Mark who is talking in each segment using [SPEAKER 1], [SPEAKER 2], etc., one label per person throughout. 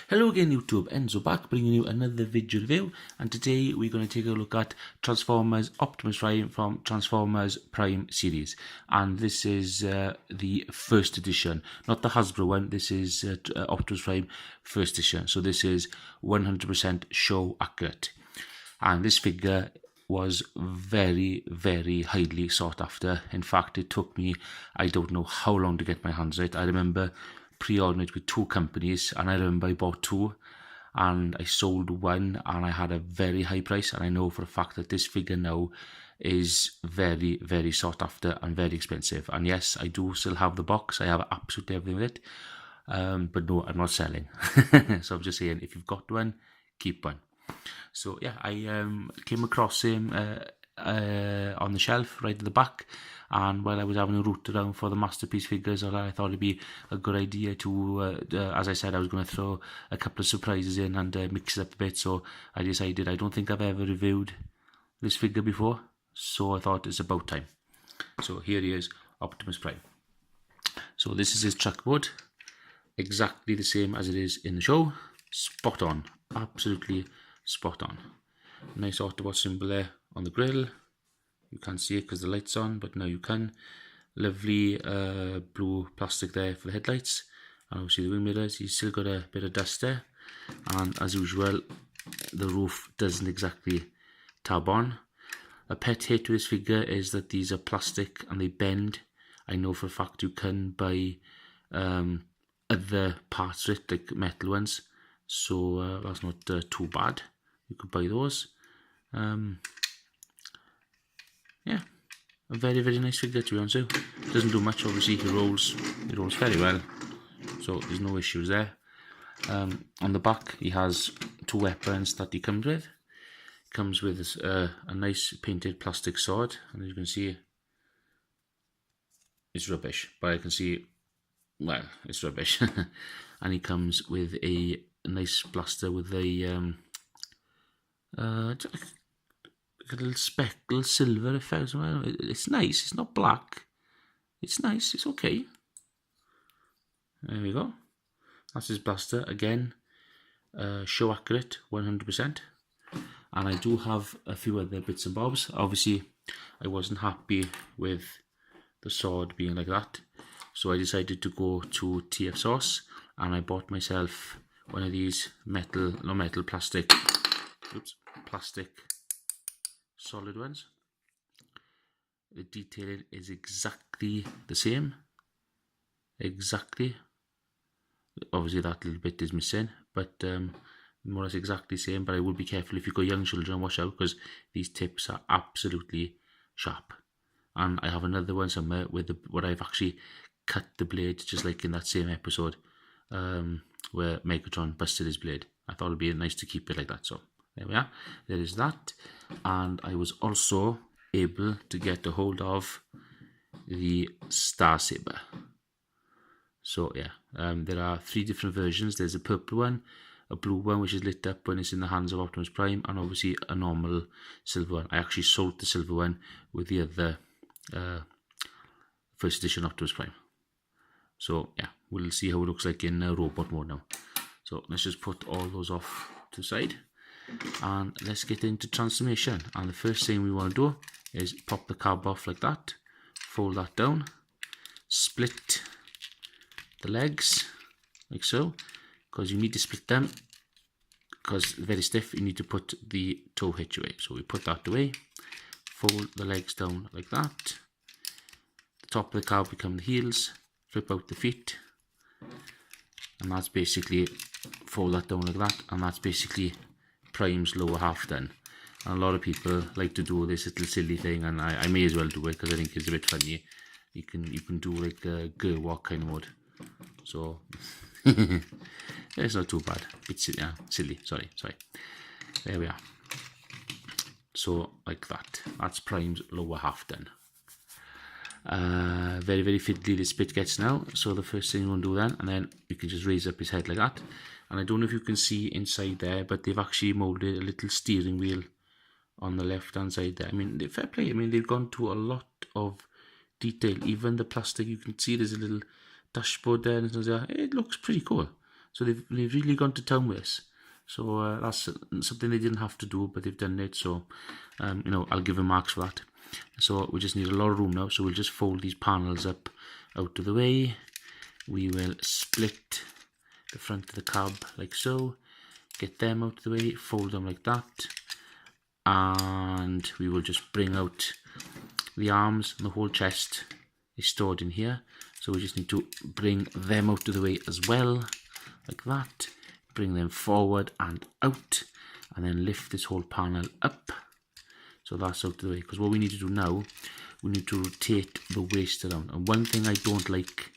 [SPEAKER 1] Hello again YouTube, Enzo back bringing you another video review, and today we're going to take a look at Transformers Optimus Prime from Transformers Prime series, and this is the first edition, not the Hasbro one. This is Optimus Prime first edition, so this is 100% show accurate, and this figure was very highly sought after. In fact, it took me, I don't know how long to get my hands on it. I remember pre-ordering it with two companies, and I remember I bought two and I sold one and I had a very high price, and I know for a fact that this figure now is very sought after and very expensive. And yes, I do still have the box. I have absolutely everything with it, but no, I'm not selling. So I'm just saying, if you've got one, keep one. So yeah, I came across him on the shelf right at the back, and while I was having a root around for the masterpiece figures, I thought it'd be a good idea to, as I said, I was going to throw a couple of surprises in and mix it up a bit. So I decided, I don't think I've ever reviewed this figure before, so I thought it's about time. So here he is, Optimus Prime. So this is his truck board, exactly the same as it is in the show. Spot on, absolutely spot on. Nice Autobot symbol there on the grill. You can't see it because the light's on, but now you can. Lovely blue plastic there for the headlights, and obviously the wing mirrors. He's still got a bit of dust there, and as usual, the roof doesn't exactly tab on. A pet hate with this figure is that these are plastic and they bend. I know for a fact you can buy other parts of it, like metal ones, so that's not too bad. You could buy those. Yeah, a very nice figure, to be honest with you. Doesn't do much, obviously. He rolls very well, so there's no issues there. On the back, he has two weapons that he comes with. He comes with a nice painted plastic sword, and as you can see, it's rubbish, but I can see, well, it's rubbish. And he comes with a nice blaster with a a little speckle silver effect. It's nice. It's not black. It's nice. It's okay. There we go. That's his blaster again. Show accurate, 100%. And I do have a few other bits and bobs. Obviously, I wasn't happy with the sword being like that, so I decided to go to TF Source, and I bought myself one of these plastic solid ones. The detailing is exactly the same. Exactly. Obviously that little bit is missing, but more or less exactly the same. But I would be careful if you've got young children, watch out, because these tips are absolutely sharp. And I have another one somewhere with where I've actually cut the blade, just like in that same episode where Megatron busted his blade. I thought it'd be nice to keep it like that, so there we are. There is that. And I was also able to get a hold of the Star Sabre. So yeah, there are three different versions. There's a purple one, a blue one which is lit up when it's in the hands of Optimus Prime, and obviously a normal silver one. I actually sold the silver one with the other first edition Optimus Prime. So yeah, we'll see how it looks like in robot mode now. So let's just put all those off to the side, and let's get into transformation. And the first thing we want to do is pop the cab off like that, fold that down, split the legs like so, because you need to split them because they're very stiff. You need to put the toe hitch away, so we put that away, fold the legs down like that. The top of the cab become the heels, flip out the feet, and that's basically, fold that down like that, and that's basically Prime's lower half done. And a lot of people like to do this little silly thing, and I may as well do it because I think it's a bit funny. You can do like a girl walk kind of mode. So it's not too bad. Bit silly, silly. Sorry. There we are. So like that. That's Prime's lower half done. Very fiddly this bit gets now. So the first thing you want to do then, and then you can just raise up his head like that. And I don't know if you can see inside there, but they've actually molded a little steering wheel on the left hand side there. I mean, fair play. I mean, they've gone to a lot of detail. Even the plastic, you can see there's a little dashboard there, and it looks pretty cool. So they've really gone to town with this. So that's something they didn't have to do, but they've done it. So you know, I'll give them marks for that. So we just need a lot of room now. So we'll just fold these panels up out of the way. We will split the front of the cab like so. Get them out of the way. Fold them like that. And we will just bring out the arms, and the whole chest is stored in here. So we just need to bring them out of the way as well, like that. Bring them forward and out, and then lift this whole panel up. So that's out of the way, because what we need to do now, we need to rotate the waist around. And one thing I don't like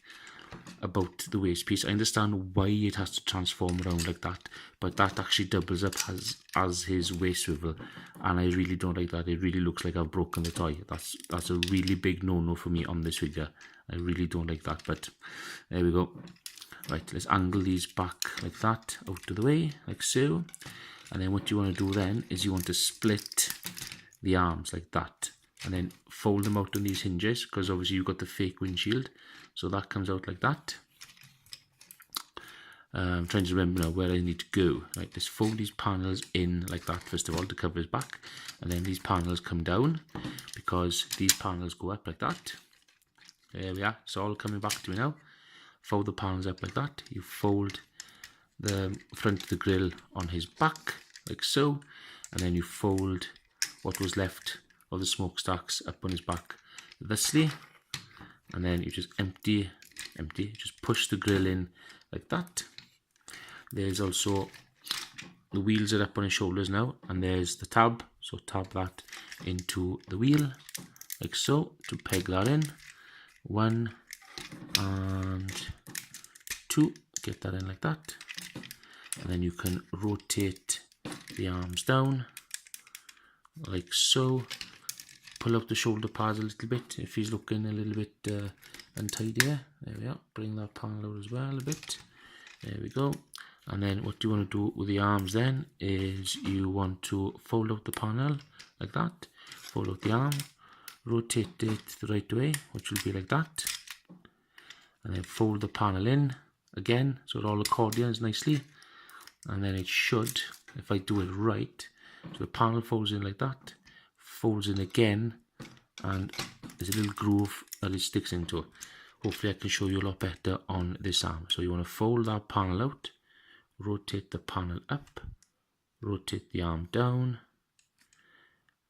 [SPEAKER 1] about the waist piece, I understand why it has to transform around like that, but that actually doubles up as his waist swivel, and I really don't like that. It really looks like I've broken the toy. That's a really big no-no for me on this figure. I really don't like that, but there we go. Right, let's angle these back like that, out of the way, like so. And then what you want to do then is you want to split the arms like that, and then fold them out on these hinges, because obviously you've got the fake windshield. So that comes out like that. I'm trying to remember now where I need to go. Right, let's fold these panels in like that first of all to cover his back. And then these panels come down, because these panels go up like that. There we are, it's all coming back to me now. Fold the panels up like that. You fold the front of the grille on his back, like so. And then you fold what was left of the smokestacks up on his back thusly. And then you just empty, just push the grill in like that. There's also, the wheels are up on his shoulders now, and there's the tab. So tab that into the wheel, like so, to peg that in. 1 and 2, get that in like that. And then you can rotate the arms down, like so. Pull out the shoulder pads a little bit if he's looking a little bit untidy there. There we are. Bring that panel out as well a bit. There we go. And then what you want to do with the arms then is you want to fold out the panel like that. Fold out the arm. Rotate it the right way, which will be like that. And then fold the panel in again, so it all accordions nicely. And then it should, if I do it right, so the panel folds in like that. Folds in again, and there's a little groove that it sticks into. Hopefully I can show you a lot better on this arm. So you want to fold that panel out, rotate the panel up, rotate the arm down,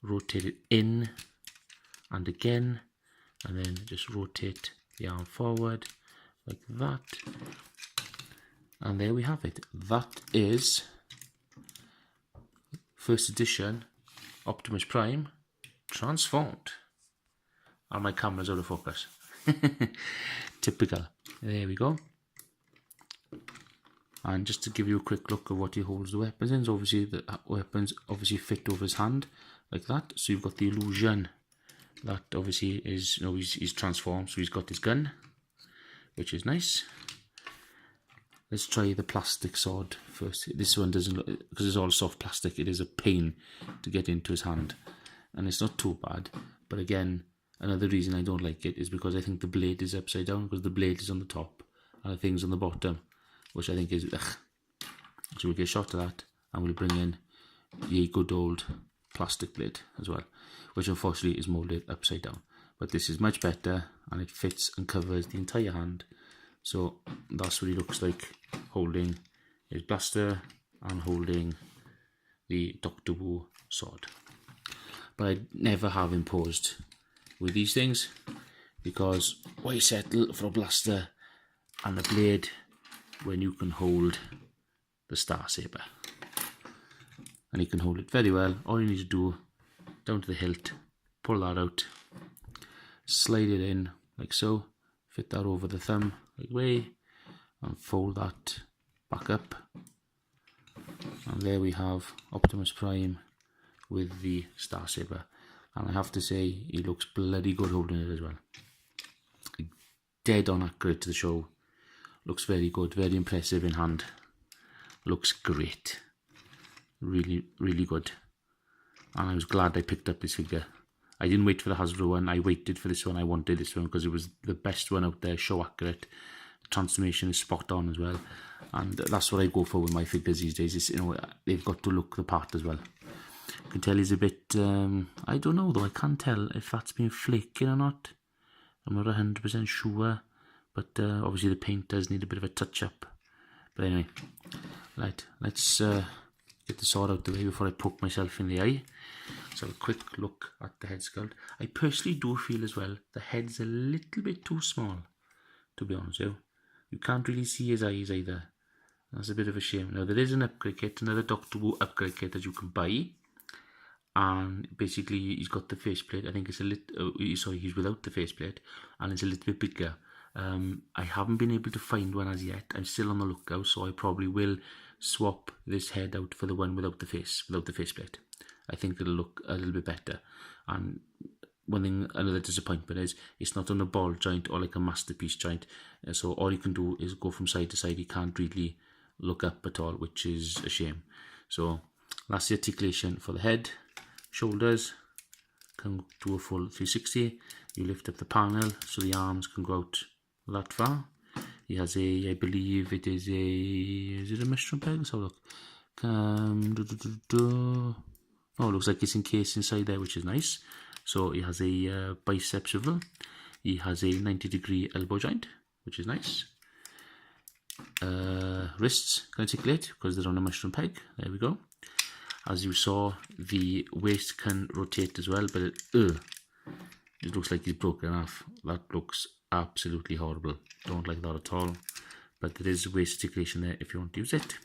[SPEAKER 1] rotate it in and again, and then just rotate the arm forward like that. And there we have it. That is first edition Optimus Prime transformed. And my camera's out of focus. Typical. There we go. And just to give you a quick look at what he holds the weapons in, so obviously the weapons obviously fit over his hand like that. So you've got the illusion that obviously is, you know, he's transformed, so he's got his gun, which is nice. Let's try the plastic sword first. This one doesn't look, because it's all soft plastic, it is a pain to get into his hand. And it's not too bad, but again, another reason I don't like it is because I think the blade is upside down, because the blade is on the top and the thing's on the bottom, which I think is ugh. So we'll get a shot of that, and we'll bring in the good old plastic blade as well, which unfortunately is moulded upside down. But this is much better, and it fits and covers the entire hand. So that's what he looks like holding his blaster and holding the Dr. Wu sword. But I never have imposed with these things, because why settle for a blaster and a blade when you can hold the Star Sabre? And you can hold it very well. All you need to do, down to the hilt, pull that out, slide it in like so, fit that over the thumb like way, and fold that back up. And there we have Optimus Prime with the Star Sabre. And I have to say, he looks bloody good holding it as well. Dead on accurate to the show. Looks very good, very impressive in hand. Looks great. Really, really good. And I was glad I picked up this figure. I didn't wait for the Hasbro one, I waited for this one. I wanted this one because it was the best one out there, show accurate. transformation is spot on as well, and that's what I go for with my figures these days. Is, you know, they've got to look the part as well. You can tell he's a bit, I don't know though, I can't tell if that's been flaking or not. I'm not 100% sure, but obviously the paint does need a bit of a touch up. But anyway, right, let's get the sword out of the way before I poke myself in the eye. So a quick look at the head sculpt. I personally do feel as well the head's a little bit too small, to be honest with you. You can't really see his eyes either. That's a bit of a shame. Now there is an upgrade kit, another Doctor Who upgrade kit that you can buy. And basically he's got the faceplate. I think it's a little, sorry, he's without the faceplate, and it's a little bit bigger. I haven't been able to find one as yet. I'm still on the lookout, so I probably will swap this head out for the one without the faceplate. I think it'll look a little bit better. And one thing, another disappointment is it's not on a ball joint or like a masterpiece joint. So all you can do is go from side to side. You can't really look up at all, which is a shame. So that's the articulation for the head. Shoulders can do a full 360. You lift up the panel so the arms can go out that far. He has a, I believe it is it a mushroom peg? Let's have a look. Oh, it looks like it's encased inside there, which is nice. So he has a bicep swivel. He has a 90-degree elbow joint, which is nice. Wrists can articulate because they're on a mushroom peg. There we go. As you saw, the waist can rotate as well, but it looks like he's broken off. That looks absolutely horrible. Don't like that at all. But there is waist articulation there if you want to use it.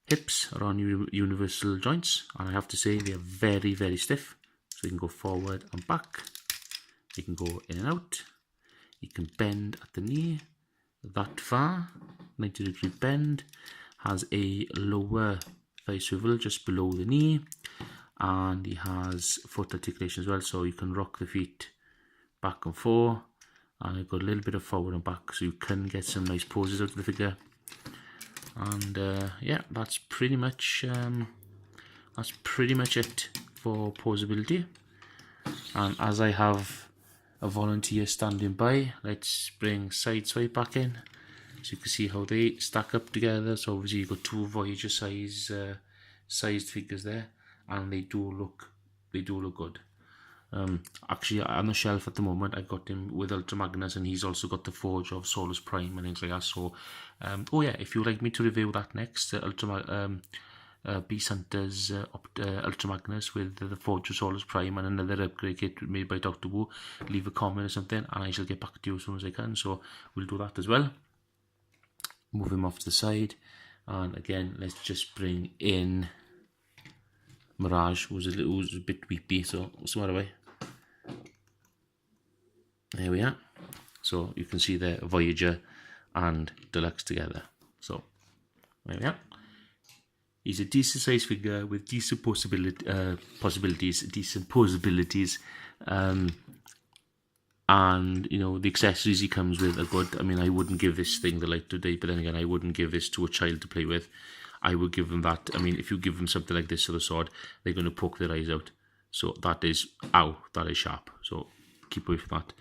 [SPEAKER 1] Hips are on universal joints, and I have to say they are very, very stiff. So you can go forward and back. You can go in and out. You can bend at the knee that far. 90-degree bend. Has a lower thigh swivel just below the knee, and he has foot articulation as well, so you can rock the feet back and forth, and I've got a little bit of forward and back, so you can get some nice poses out of the figure. And yeah, that's pretty much it for posability. And as I have a volunteer standing by, let's bring Sideswipe back in. So you can see how they stack up together. So obviously you've got two Voyager sized figures there, and they do look good. Actually on the shelf at the moment I've got him with Ultra Magnus, and he's also got the Forge of Solus Prime and things like that. So oh yeah, if you'd like me to review that next, Beast Hunters Ultra Magnus with the Forge of Solus Prime and another upgrade kit made by Dr. Wu, leave a comment or something and I shall get back to you as soon as I can. So we'll do that as well. Move him off to the side, and again let's just bring in Mirage, who's a bit weepy, so what's the matter way? There we are. So you can see there Voyager and Deluxe together. So there we are. He's a decent sized figure with decent decent posabilities, and you know the accessories he comes with are good. I mean, I wouldn't give this thing the light of day, but then again, I wouldn't give this to a child to play with. I would give them that. I mean, if you give them something like this or the sword, they're going to poke their eyes out. So that is, ow, that is sharp. So keep away from that.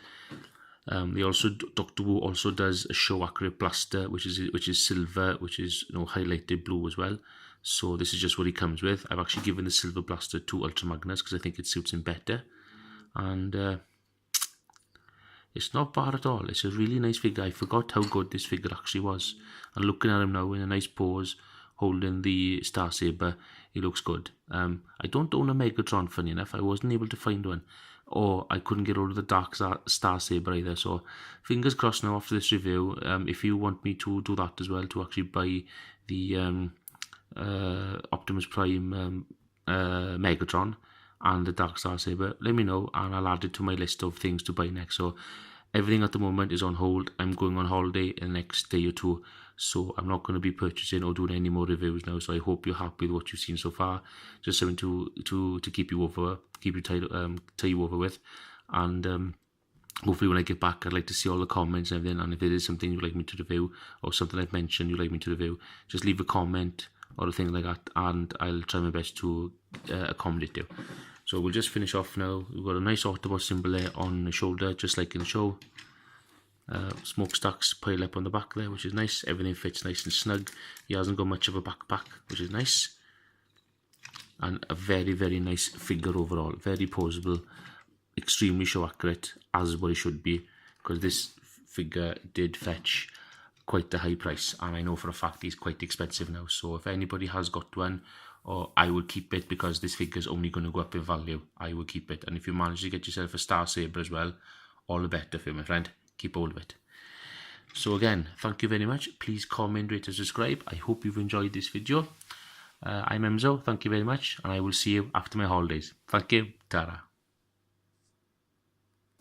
[SPEAKER 1] Doctor Wu also does a show accurate blaster, which is silver, which is, you know, highlighted blue as well. So this is just what he comes with. I've actually given the silver blaster to Ultra Magnus because I think it suits him better, and it's not bad at all. It's a really nice figure. I forgot how good this figure actually was, and looking at him now in a nice pose, holding the Star Sabre, he looks good. I don't own a Megatron, funny enough. I wasn't able to find one, or I couldn't get hold of the Dark Star Sabre either. So fingers crossed now after this review. If you want me to do that as well, to actually buy the Optimus Prime Megatron and the Dark Star Sabre, let me know and I'll add it to my list of things to buy next. So everything at the moment is on hold. I'm going on holiday in the next day or two, so I'm not going to be purchasing or doing any more reviews now. So I hope you're happy with what you've seen so far. Just something to keep you tie you over with, and hopefully when I get back, I'd like to see all the comments and everything. And if there is something you'd like me to review or something I've mentioned you'd like me to review, just leave a comment or a thing like that, and I'll try my best to accommodate you. So we'll just finish off now. We've got a nice Autobot symbol there on the shoulder, just like in the show. Smokestacks pile up on the back there, which is nice. Everything fits nice and snug. He hasn't got much of a backpack, which is nice. And a very, very nice figure overall. Very poseable, extremely show accurate, as what it should be, because this figure did fetch quite a high price, and I know for a fact he's quite expensive now. So if anybody has got one, or I would keep it, because this figure is only going to go up in value. I would keep it, and if you manage to get yourself a Star Sabre as well, all the better for you, my friend. Keep hold of it. So again, thank you very much. Please comment, rate and subscribe. I hope you've enjoyed this video. I'm Emzo, thank you very much, and I will see you after my holidays. Thank you, ta-ra.